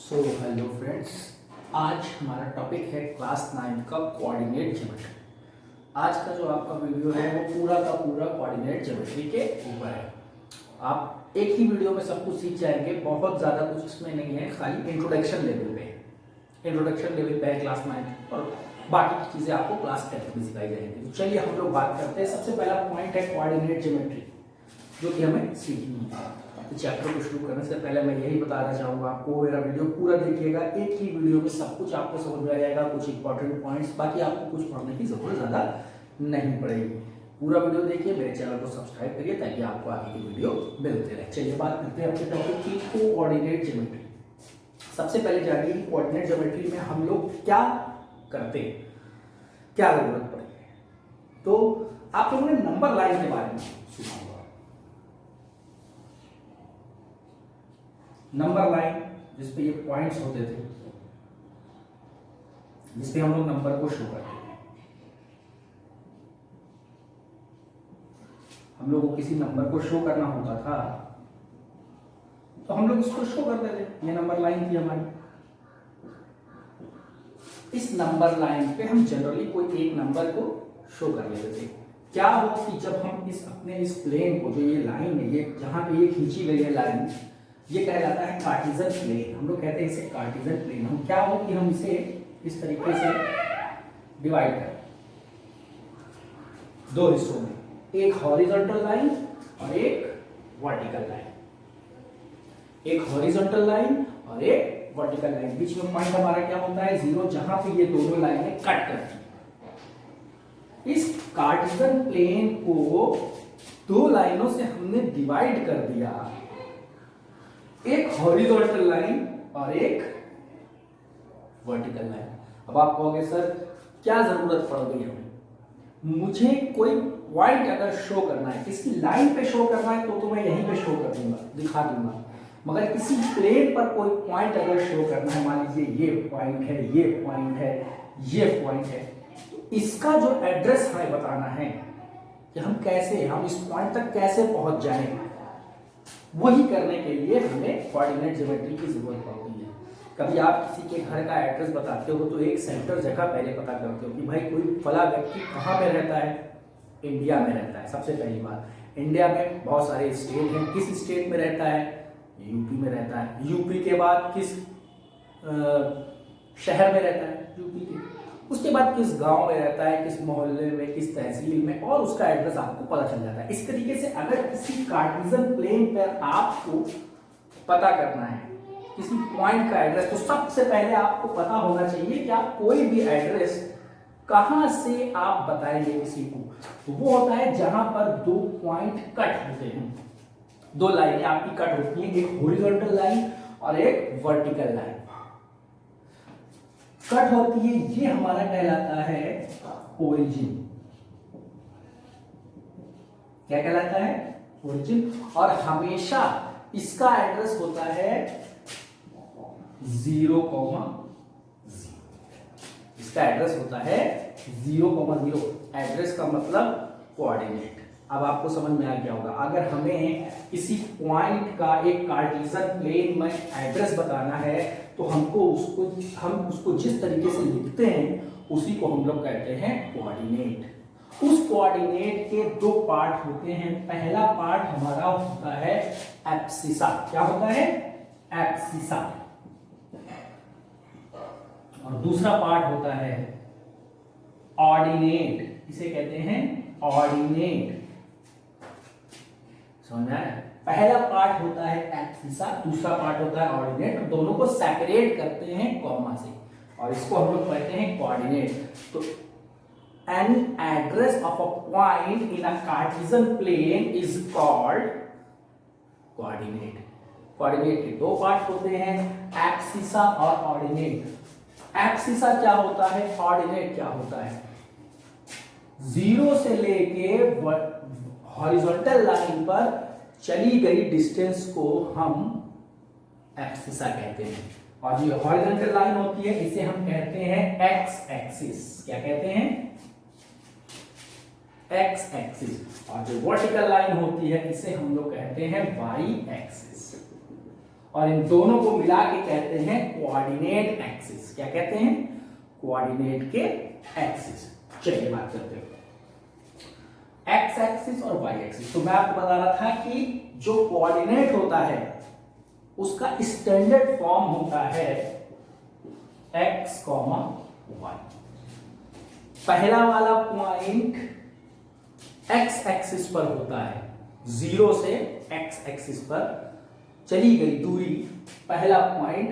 Hello friends, आज हमारा topic है क्लास 9 का कोऑर्डिनेट ज्योमेट्री। आज का जो आपका वीडियो है वो पूरा का पूरा कोऑर्डिनेट ज्योमेट्री के ऊपर है। आप एक ही वीडियो में सब कुछ सीख जाएंगे, बहुत ज़्यादा कुछ इसमें नहीं है, खाली इंट्रोडक्शन लेवल पे है क्लास 9 और बाकी की चीज़ें आपको क्लास 10 में सिखाई जाएंगी। तो चलिए हम लोग बात करते हैं। सबसे पहला पॉइंट है कोऑर्डिनेट ज्योमेट्री, जो कि हमें सीखनी है। तो चैप्टर को शुरू करने से पहले मैं यही बताना चाहूँगा आपको, मेरा वीडियो पूरा देखिएगा। एक ही वीडियो में सब कुछ आपको समझ में आ जाएगा, कुछ इंपॉर्टेंट पॉइंट्स, बाकी आपको कुछ पढ़ने की जरूरत ज़्यादा नहीं पड़ेगी। पूरा वीडियो देखिए, मेरे चैनल को सब्सक्राइब करिए ताकि आपको आगे की वीडियो मिलते रहे। चलिए बात करते हैं अपने टॉपिक की, कोऑर्डिनेट ज्योमेट्री। सबसे पहले जानिए कि कोऑर्डिनेट ज्योमेट्री में हम लोग क्या करते हैं, क्या जरूरत पड़ती है। तो आप लोगों ने नंबर लाइन के बारे में सुना होगा। नंबर लाइन जिसपे ये पॉइंट्स होते थे, जिसपे हम लोग नंबर को शो करते थे। हम लोग को किसी नंबर को शो करना होता था तो हम लोग इसको शो करते थे। ये नंबर लाइन थी हमारी। इस नंबर लाइन पे हम जनरली कोई एक नंबर को शो कर लेते थे। क्या हो कि जब हम इस प्लेन को, जो ये लाइन है, ये जहां पे ये खींची गई है लाइन, ये कहलाता है कार्टेशियन प्लेन। हम लोग कहते हैं इसे कार्टेशियन प्लेन। हम क्या हो कि हम इसे इस तरीके से डिवाइड करें दो हिस्सों में, एक हॉरिजॉन्टल लाइन और एक वर्टिकल लाइन। एक हॉरिजॉन्टल लाइन और एक वर्टिकल लाइन। बीच में पॉइंट हमारा क्या होता है, 0, जहां पे ये दोनों लाइनें कट करती हैं। इस कार्टेशियन प्लेन को दो लाइनों से हमने डिवाइड कर दिया, एक हॉरिजॉन्टल लाइन और एक वर्टिकल लाइन। अब आप कहोगे सर क्या जरूरत पड़ गई हमें, मुझे कोई पॉइंट अगर शो करना है, किसी लाइन पे शो करना है तो मैं यहीं पे शो कर दूंगा, दिखा दूंगा। मगर किसी प्लेन पर कोई पॉइंट अगर शो करना है, मान लीजिए ये पॉइंट है, ये पॉइंट है, ये पॉइंट है, तो इसका जो एड्रेस हमें बताना है कि हम इस पॉइंट तक कैसे पहुंच जाएं, वही करने के लिए हमें कोऑर्डिनेट ज्योमेट्री की जरूरत पड़ती है। कभी आप किसी के घर का एड्रेस बताते हो तो एक सेंटर जगह पहले पता करते हो कि भाई कोई फला व्यक्ति कहाँ पे रहता है, इंडिया में रहता है। सबसे पहली बात, इंडिया में बहुत सारे स्टेट हैं, किस स्टेट में रहता है, यूपी में रहता है। यूपी के बाद किस शहर में रहता है, यूपी के, उसके बाद किस गांव में रहता है, किस मोहल्ले में, किस तहसील में, और उसका एड्रेस आपको पता चल जाता है। इस तरीके से अगर किसी कार्टेशियन प्लेन पर आपको पता करना है किसी पॉइंट का एड्रेस, तो सबसे पहले आपको पता होना चाहिए कि आप कोई भी एड्रेस कहां से आप बताएंगे किसी को, तो वो होता है जहां पर दो पॉइंट कट होते हैं, दो लाइनें आपकी कट होती हैं, एक हॉरिजॉन्टल लाइन और एक वर्टिकल लाइन कट होती है। ये हमारा कहलाता है ओरिजिन। क्या कहलाता है, ओरिजिन। और हमेशा इसका एड्रेस होता है 0,0। इसका एड्रेस होता है 0,0। एड्रेस का मतलब कोऑर्डिनेट। अब आपको समझ में आ गया होगा। अगर हमें किसी पॉइंट का एक कार्टेशियन प्लेन में एड्रेस बताना है तो हम उसको जिस तरीके से लिखते हैं उसी को हम लोग कहते हैं कोऑर्डिनेट। उस कोऑर्डिनेट के दो पार्ट होते हैं। पहला पार्ट हमारा होता है एब्सिसा। क्या होता है, एब्सिसा। और दूसरा पार्ट होता है ऑर्डिनेट। इसे कहते हैं ऑर्डिनेट। समझ में आया? पहला पार्ट होता है एब्सिसा, दूसरा पार्ट होता है ऑर्डिनेट। दोनों को सेपरेट करते हैं कॉमा से और इसको हम लोग कहते हैं कोऑर्डिनेट। तो any address of a point in a Cartesian plane is called coordinate. Coordinate के दो पार्ट होते हैं, एब्सिसा और ऑर्डिनेट। एब्सिसा क्या होता है, ऑर्डिनेट क्या होता है, 0 से लेके हॉरिजॉन्टल लाइन पर चली गई डिस्टेंस को हम एब्सिसा कहते हैं। और जो हॉरिजॉन्टल लाइन होती है इसे हम कहते हैं एक्स एक्सिस। क्या कहते हैं, एक्स एक्सिस। और जो वर्टिकल लाइन होती है इसे हम लोग कहते हैं वाई एक्सिस। और इन दोनों को मिला के कहते हैं कोऑर्डिनेट एक्सिस। क्या कहते हैं? कोऑर्डिनेट के एक्सिस। चलिए बात करते हैं एक्स एक्सिस और वाई एक्सिस। तो मैं आपको बता रहा था कि जो कोऑर्डिनेट होता है उसका स्टैंडर्ड फॉर्म होता है एक्स कॉमा वाई। पहला वाला पॉइंट एक्स एक्सिस पर होता है, 0 से एक्स एक्सिस पर चली गई दूरी पहला पॉइंट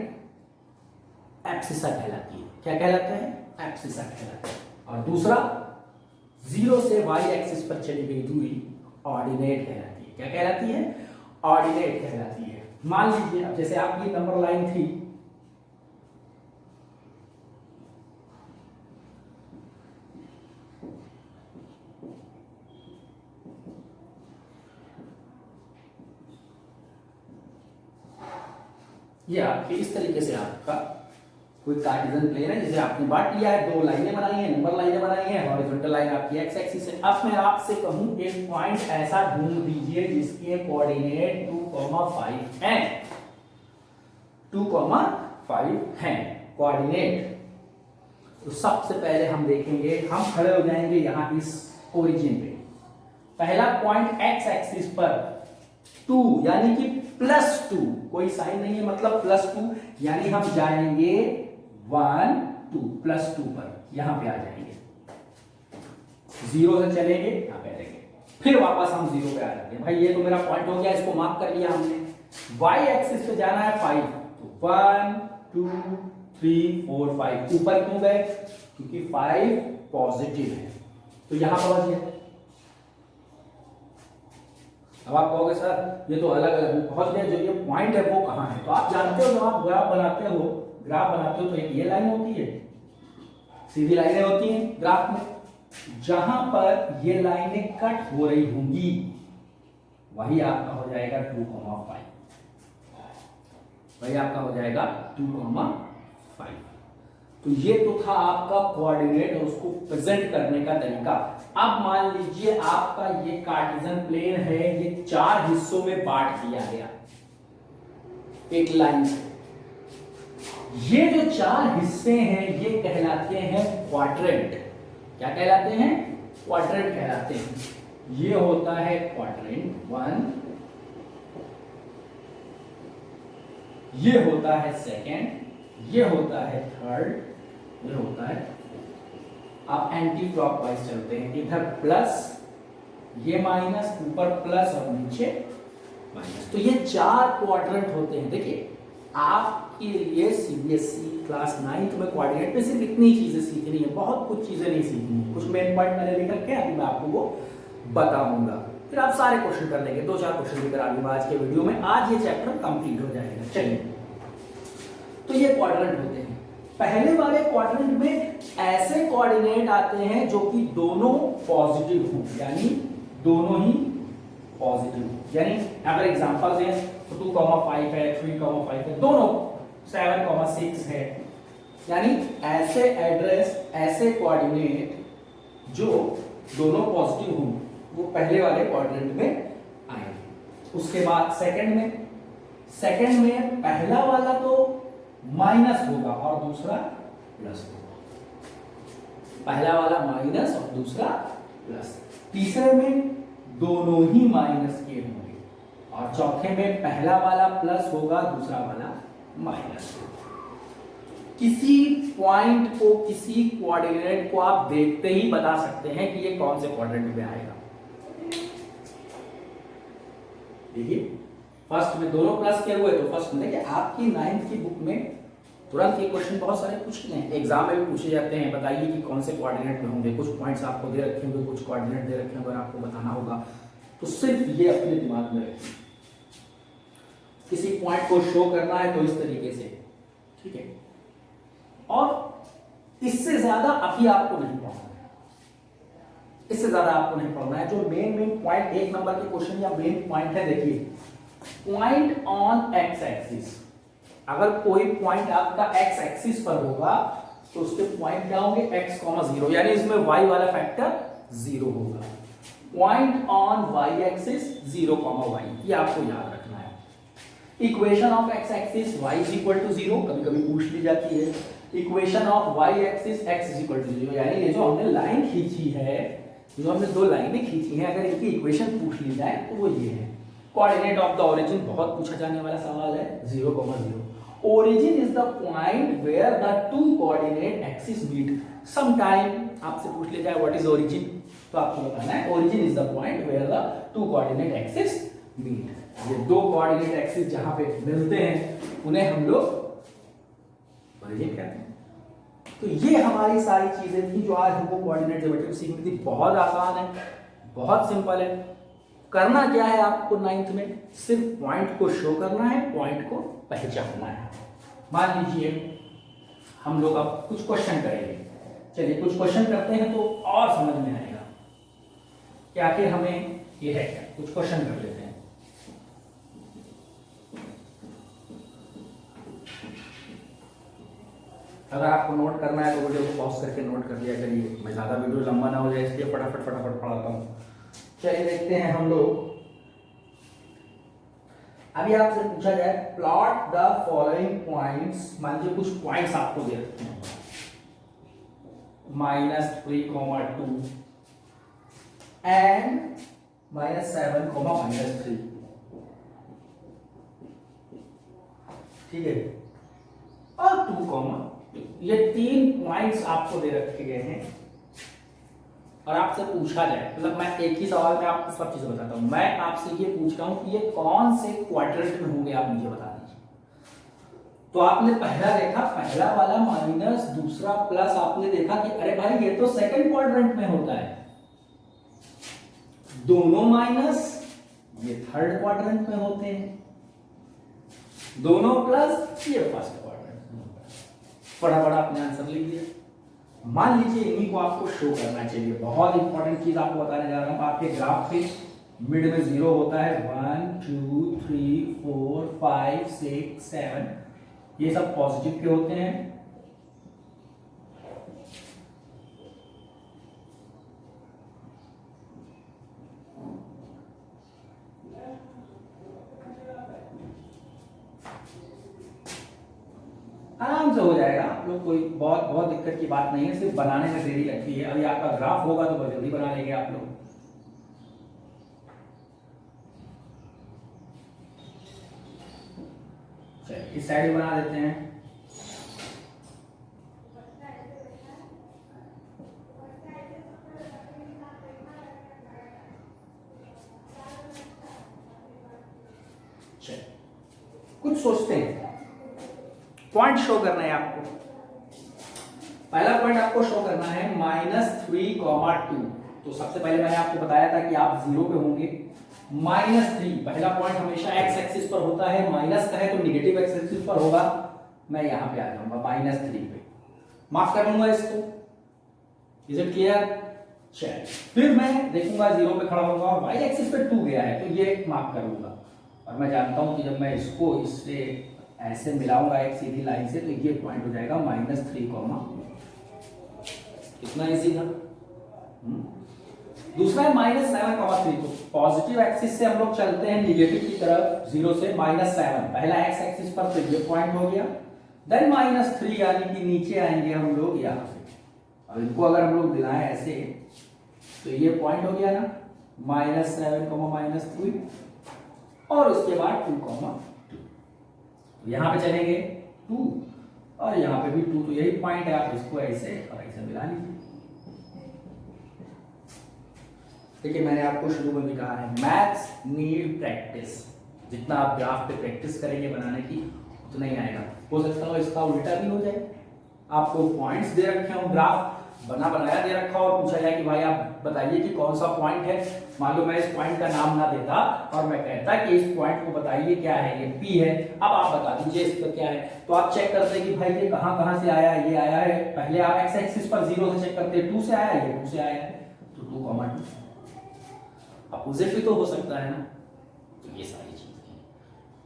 एब्सिसा कहलाती है। क्या कहलाता है? एब्सिसा कहलाता है। और दूसरा 0 से वाई एक्सिस पर चली गई दूरी ऑर्डिनेट कहलाती है। क्या कहलाती है? ऑर्डिनेट कहलाती है। मान लीजिए अब जैसे आपकी नंबर लाइन थी, ये आपके इस तरीके से आपका कोई कार्टेशियन प्लेन है, जिसे आपने बांट लिया है, 2 लाइनें बनाई हैं, नंबर लाइनें बनाई हैं, हॉरिजॉन्टल लाइन आपकी एक्स एक्सिस है। अब मैं आपसे कहूं एक पॉइंट ऐसा ढूंढ दीजिए जिसके कोऑर्डिनेट 2,5 हैं। 2,5 हैं कोऑर्डिनेट। तो सबसे पहले हम देखेंगे, हम खड़े हो जाएंगे यहां इस ओरिजिन पे। पहला पॉइंट एक्स एक्सिस पर 2 यानी कि +2, कोई साइन नहीं है मतलब +2, यानी हम जाएंगे 1 2 +2 पर, यहां पे आ जाएंगे। 0 से चलेंगे, यहां पे आएंगे, फिर वापस हम 0 पे आ जाएंगे। भाई ये तो मेरा पॉइंट हो गया, इसको मार्क कर लिया हमने। y एक्सिस पे जाना है 5, तो 1 2 3 4 5। ऊपर क्यों गए? क्योंकि 5 पॉजिटिव है, तो यहां पहुंच गए। अब आप कहोगे सर ये तो अलग अलग पहुंच गए, जो ये पॉइंट है वो कहां है? तो आप जानते हो जब आप ग्राफ बनाते हो तो एक ये लाइन होती है, सीधी लाइनें होती हैं ग्राफ में, जहां पर ये लाइनें कट हो रही होंगी वही आपका हो जाएगा 2,5, वही आपका हो जाएगा 2,5। तो ये तो था आपका कोऑर्डिनेट और उसको प्रेजेंट करने का तरीका। अब मान लीजिए आपका ये कार्टेशियन प्लेन है, ये 4 हिस्सों में बांट दिया गया एक लाइन से। ये जो 4 हिस्से हैं ये कहलाते हैं क्वाड्रेंट। क्या कहलाते हैं? क्वाड्रेंट कहलाते हैं। ये होता है क्वाड्रेंट 1, ये होता है सेकंड, ये होता है थर्ड, ये होता है। आप एंटी क्लॉकवाइज चलते हैं, इधर प्लस, ये माइनस, ऊपर प्लस और नीचे माइनस। तो ये 4 क्वाड्रेंट होते हैं। देखिए आपके लिए सीबीएसई क्लास 9th में कोऑर्डिनेट में सिर्फ इतनी चीजें सीखनी है, बहुत कुछ चीजें नहीं सीखनी है। कुछ मेन पॉइंट मैंने लिख रखे हैं, अभी मैं आपको वो बताऊंगा, फिर आप सारे क्वेश्चन कर लेंगे। 2-4 क्वेश्चन भी करा दूंगा आज के वीडियो में, आज ये चैप्टर कंप्लीट हो जाएगा। चलिए, तो ये क्वाड्रेंट होते हैं। पहले वाले क्वाड्रेंट में ऐसे कोऑर्डिनेट आते हैं जो कि दोनों पॉजिटिव हों, यानी दोनों ही पॉजिटिव हों। यानी अगर एग्जांपल दें तो 2,5 है, 3,5 है, दोनों 7,6 है। यानी ऐसे एड्रेस, ऐसे कोऑर्डिनेट जो दोनों पॉजिटिव हों वो पहले वाले क्वाड्रेंट में आएंगे। उसके बाद सेकंड में पहला वाला तो माइनस होगा और दूसरा प्लस होगा। पहला वाला माइनस और दूसरा प्लस। तीसरे में दोनों ही माइनस के होंगे और चौथे में पहला वाला प्लस होगा, दूसरा वाला माइनस होगा। किसी पॉइंट को, किसी कोऑर्डिनेट को आप देखते ही बता सकते हैं कि ये कौन से क्वाड्रेंट में आएगा। देखिए फर्स्ट में दोनों प्लस के हुए, तो फर्स्ट में देखिए आपकी 9th की बुक में तुरंत ये क्वेश्चन बहुत सारे पूछते हैं, एग्जाम में भी पूछे जाते हैं। बताइए कि कौन से कोऑर्डिनेट में होंगे। कुछ पॉइंट्स आपको दे रखे होंगे, कुछ कोऑर्डिनेट दे रखे होंगे, आपको बताना होगा। तो सिर्फ ये अपने दिमाग में रखिए। किसी पॉइंट को शो करना है तो इस तरीके से, ठीक है। और इससे ज्यादा अभी आपको नहीं पढ़ना है, इससे ज्यादा आपको नहीं पढ़ना है। जो मेन पॉइंट 1 नंबर के क्वेश्चन या मेन पॉइंट है, देखिए पॉइंट ऑन एक्स एक्सिस। अगर कोई पॉइंट आपका एक्स एक्सिस पर होगा तो उसके पॉइंट क्या होंगे? x, 0, यानी इसमें y वाला फैक्टर 0 होगा। Point on y axis 0, y, ये आपको याद रखना है। Equation of x axis y is equal to 0, कभी कभी पूछ ली जाती है। Equation of y axis x is equal to 0, यानी ये जो हमने लाइन खींची है, जो हमने दो लाइनें खींची हैं, अगर इनकी इक्वेशन पूछ ली जाए तो वो ये है। कोऑर्डिनेट ऑफ द ओरिजिन बहुत पूछा जाने वाला सवाल है, 0, 0। Origin is the point where the two coordinate axis meet. Sometime आपसे पूछ लिया जाए व्हाट इज ओरिजिन, तो आपको बताना है origin is the point where the two coordinate axis meet. ये दो कोऑर्डिनेट एक्सिस जहां पे मिलते हैं उन्हें हम लोग ओरिजिन कहते हैं। तो ये हमारी सारी चीजें थी जो आज हमको कोऑर्डिनेट ज्योमेट्री सीखनी थी। बहुत आसान है, बहुत सिंपल है। करना क्या है आपको 9th में, सिर्फ पॉइंट को शो करना है, पॉइंट को पहचानना है। मान लीजिए हम लोग अब कुछ क्वेश्चन करेंगे। चलिए कुछ क्वेश्चन करते हैं तो और समझ में आएगा कि आखिर हमें ये है क्या। कुछ क्वेश्चन कर लेते हैं। अगर आपको नोट करना है तो वीडियो को पॉज करके नोट कर लिया करिए, मैं ज़्यादा वीडियो लंबा ना हो जाए इसलिए फटाफट पढ़ाता हूँ। चलिए देखते हैं हम लोग। अभी आपसे पूछा जाए प्लॉट द फॉलोइंग पॉइंट्स। मान लीजिए कुछ पॉइंट्स आपको दे रखे हैं, -3, 2 एंड -7, -3। ठीक है, और 2, ये 3 पॉइंट्स आपको दे रखे गए हैं और आपसे पूछा जाए, मतलब मैं एक ही सवाल में आपको सब चीजें बताता हूं। मैं आपसे ये पूछ रहा हूं कि ये कौन से क्वाड्रेंट में होंगे, आप मुझे बता दीजिए। तो आपने पहला देखा, पहला वाला माइनस, दूसरा प्लस, आपने देखा कि अरे भाई ये तो सेकंड क्वाड्रेंट में होता है। दोनों माइनस ये थर्ड क्वाड्रेंट में होते हैं, दोनों प्लस ये फर्स्ट क्वाड्रेंट में होता है। फटाफट आपने आंसर लिख दिया। मान लीजिए इन्हीं को आपको शो करना चाहिए। बहुत इंपॉर्टेंट चीज आपको बताने जा रहा हूं। आपके ग्राफ पे मिड में 0 होता है, 1 2 3 4 5 6 7, ये सब पॉजिटिव के होते हैं। आराम से हो जाएगा आप लोग, कोई बहुत दिक्कत की बात नहीं है, सिर्फ बनाने में देरी लगती है। अभी आपका ग्राफ होगा तो बहुत जल्दी बना लेंगे आप लोग। चलिए इस साइड बना देते हैं। चलिए कुछ सोचते हैं। पॉइंट शो करना है आपको। पहला पॉइंट आपको शो करना है -3, 2। तो सबसे पहले मैंने आपको बताया था कि आप 0 पे होंगे। -3 पहला पॉइंट हमेशा एक्स एक्सिस पर होता है, माइनस का है तो निगेटिव एक्स एक्सिस पर होगा। मैं यहां पे आ जाऊंगा -3 पे, माफ कर लूंगा इसको। Is it clear? चलिए फिर मैं देखूंगा 0 पे खड़ा होगा, वाई एक्सिस पे 2 गया है तो ये माफ कर लूंगा। और मैं जानता हूं कि जब मैं इसको इससे ऐसे मिलाऊंगा एक सीधी लाइन से तो ये पॉइंट हो जाएगा -3, कितना इजी था। दूसरा है -7, 3। तो पॉजिटिव एक्सिस से हम लोग चलते हैं निगेटिव की तरफ, 0 से -7। पहला एक्स एक्सिस पर तो ये पॉइंट हो गया, देन -3 यानी कि नीचे आएंगे हम लोग यहाँ पे। अब इनको अगर हम लोग दिलाएं ऐसे तो ये पॉइंट हो गया ना, -7, -3, और उसके बाद 2, यहां पे चलेंगे 2 और यहां पे भी 2, तो यही पॉइंट है। आप इसको ऐसे और ऐसे मिला लीजिए। देखिए मैंने आपको शुरू में भी कहा है, मैथ्स नीड प्रैक्टिस। जितना आप ग्राफ पे प्रैक्टिस करेंगे बनाने की उतना ही आएगा। हो सकता है इसका उल्टा भी हो जाए, आपको पॉइंट्स दे रखे हो, ग्राफ बनाया दे रखा और पूछा जाए कि भाई आप बताइए कि कौन सा पॉइंट है। मान लो मैं इस पॉइंट का नाम ना देता और मैं कहता कि इस पॉइंट को बताइए क्या है, ये P है, अब आप बता दीजिए इस पर क्या है। तो आप चेक करते कि भाई ये कहां से आया, ये आया है। पहले आप एक्स एक्सिस पर 0 से चेक करते, 2 से आया, ये 2 से आया है, तो 2, 2 अपोजिट भी तो हो सकता है ना। तो ये सारी चीजें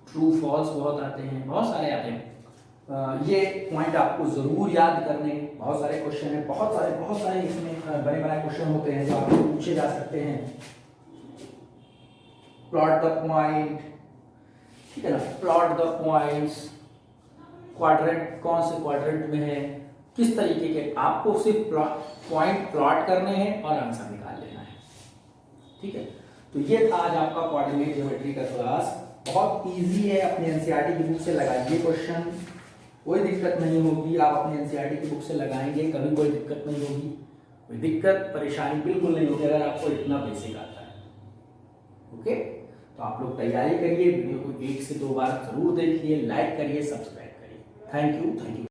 ट्रू फॉल्स बहुत आते हैं, बहुत सारे आते हैं। ये पॉइंट आपको जरूर याद करने। बहुत सारे क्वेश्चन है, बहुत सारे इसमें बड़े क्वेश्चन होते हैं जो आपको पूछे जा सकते हैं। प्लॉट द पॉइंट, ठीक है ना। प्लॉट द पॉइंट्स, क्वाड्रेंट कौन से क्वाड्रेंट में है, किस तरीके के, आपको सिर्फ पॉइंट प्लॉट करने हैं और आंसर निकाल लेना है। ठीक है, तो ये था आज आपका कोऑर्डिनेट ज्योमेट्री का क्लास। बहुत इजी है, अपने एनसीईआरटी की बुक से लगाइए क्वेश्चन, कोई दिक्कत नहीं होगी। आप अपने एनसीईआरटी की बुक से लगाएंगे, कभी कोई दिक्कत नहीं होगी, कोई दिक्कत परेशानी बिल्कुल नहीं होगी अगर आपको इतना बेसिक आता है। ओके, तो आप लोग तैयारी करिए, वीडियो को 1 से 2 बार जरूर देखिए, लाइक करिए, सब्सक्राइब करिए। Thank you.